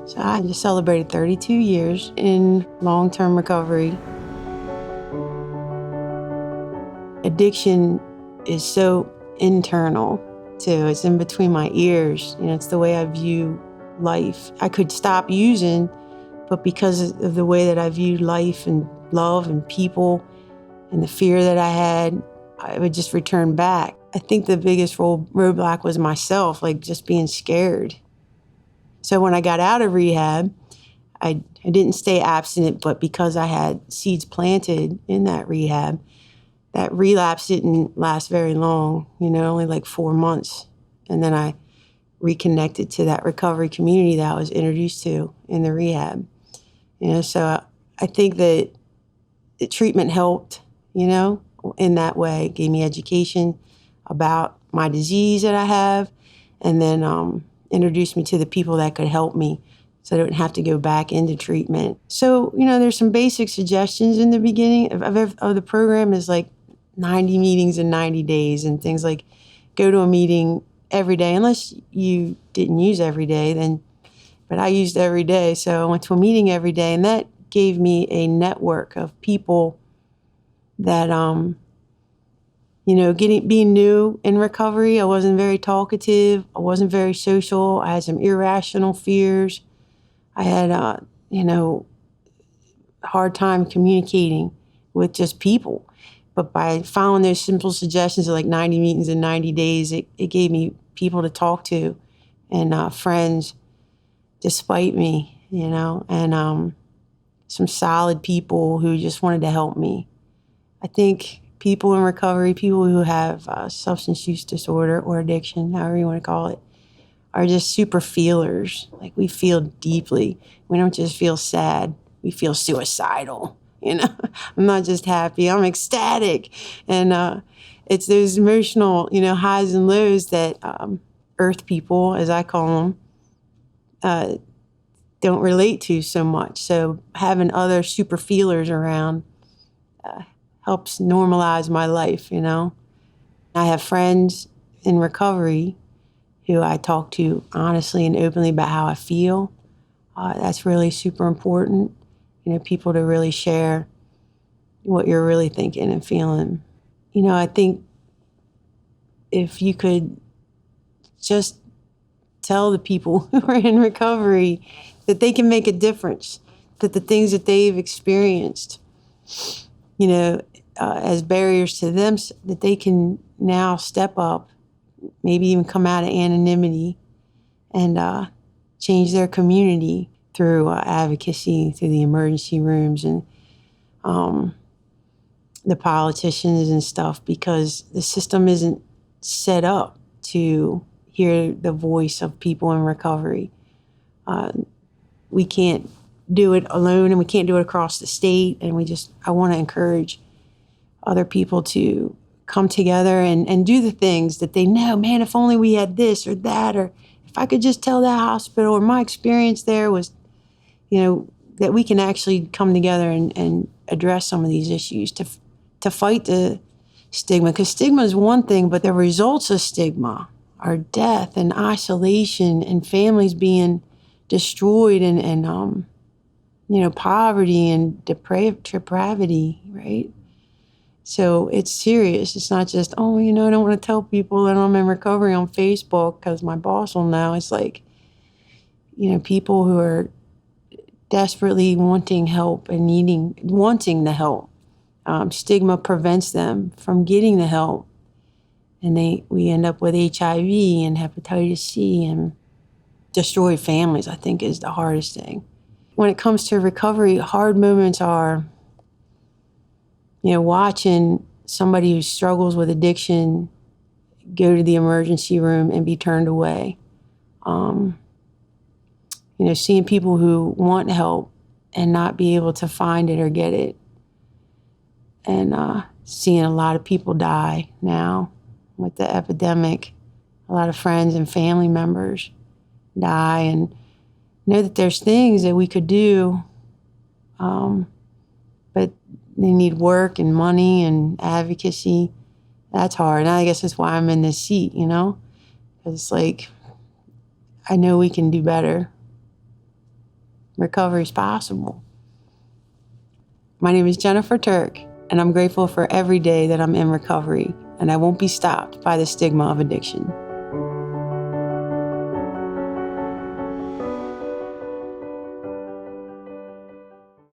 So I just celebrated 32 years in long-term recovery. Addiction is so internal, too. It's in between my ears. It's the way I view life. I could stop using, but because of the way that I viewed life and love and people and the fear that I had, I would just return back. I think the biggest roadblock was myself, like just being scared. So when I got out of rehab, I didn't stay abstinent, but because I had seeds planted in that rehab, that relapse didn't last very long, only like 4 months. And then I reconnected to that recovery community that I was introduced to in the rehab. So I think that the treatment helped, in that way. It gave me education about my disease that I have, and then introduced me to the people that could help me so I don't have to go back into treatment. So, there's some basic suggestions in the beginning of the program is like 90 meetings in 90 days and things like go to a meeting every day, unless you didn't use every day, but I used every day. So I went to a meeting every day, and that gave me a network of people that, being new in recovery, I wasn't very talkative. I wasn't very social. I had some irrational fears. I had, hard time communicating with just people. But by following those simple suggestions of like 90 meetings in 90 days, it gave me people to talk to and friends despite me, and some solid people who just wanted to help me. I think people in recovery, people who have substance use disorder or addiction, however you want to call it, are just super feelers. Like we feel deeply. We don't just feel sad. We feel suicidal. I'm not just happy. I'm ecstatic. And it's those emotional, highs and lows that earth people, as I call them, don't relate to so much. So having other super feelers around helps normalize my life, I have friends in recovery who I talk to honestly and openly about how I feel. That's really super important. People to really share what you're really thinking and feeling. I think if you could just tell the people who are in recovery that they can make a difference, that the things that they've experienced, as barriers to them, that they can now step up, maybe even come out of anonymity and change their community through advocacy, through the emergency rooms and the politicians and stuff, because the system isn't set up to hear the voice of people in recovery. We can't do it alone, and we can't do it across the state. And I want to encourage other people to come together and do the things that they know, man, if only we had this or that, or if I could just tell that hospital, or my experience there was, that we can actually come together and address some of these issues to fight the stigma. Because stigma is one thing, but the results of stigma are death and isolation and families being destroyed and poverty and depravity, right? So it's serious. It's not just, I don't want to tell people that I'm in recovery on Facebook because my boss will know. It's like, people who are desperately wanting help and wanting the help. Stigma prevents them from getting the help. And we end up with HIV and hepatitis C and destroyed families, I think, is the hardest thing. When it comes to recovery, hard moments are, watching somebody who struggles with addiction go to the emergency room and be turned away. Seeing people who want help and not be able to find it or get it. And seeing a lot of people die now with the epidemic. A lot of friends and family members die, and know that there's things that we could do, but they need work and money and advocacy. That's hard. And I guess that's why I'm in this seat, because it's like, I know we can do better. recovery is possible. My name is Jennifer Turk, and I'm grateful for every day that I'm in recovery, and I won't be stopped by the stigma of addiction.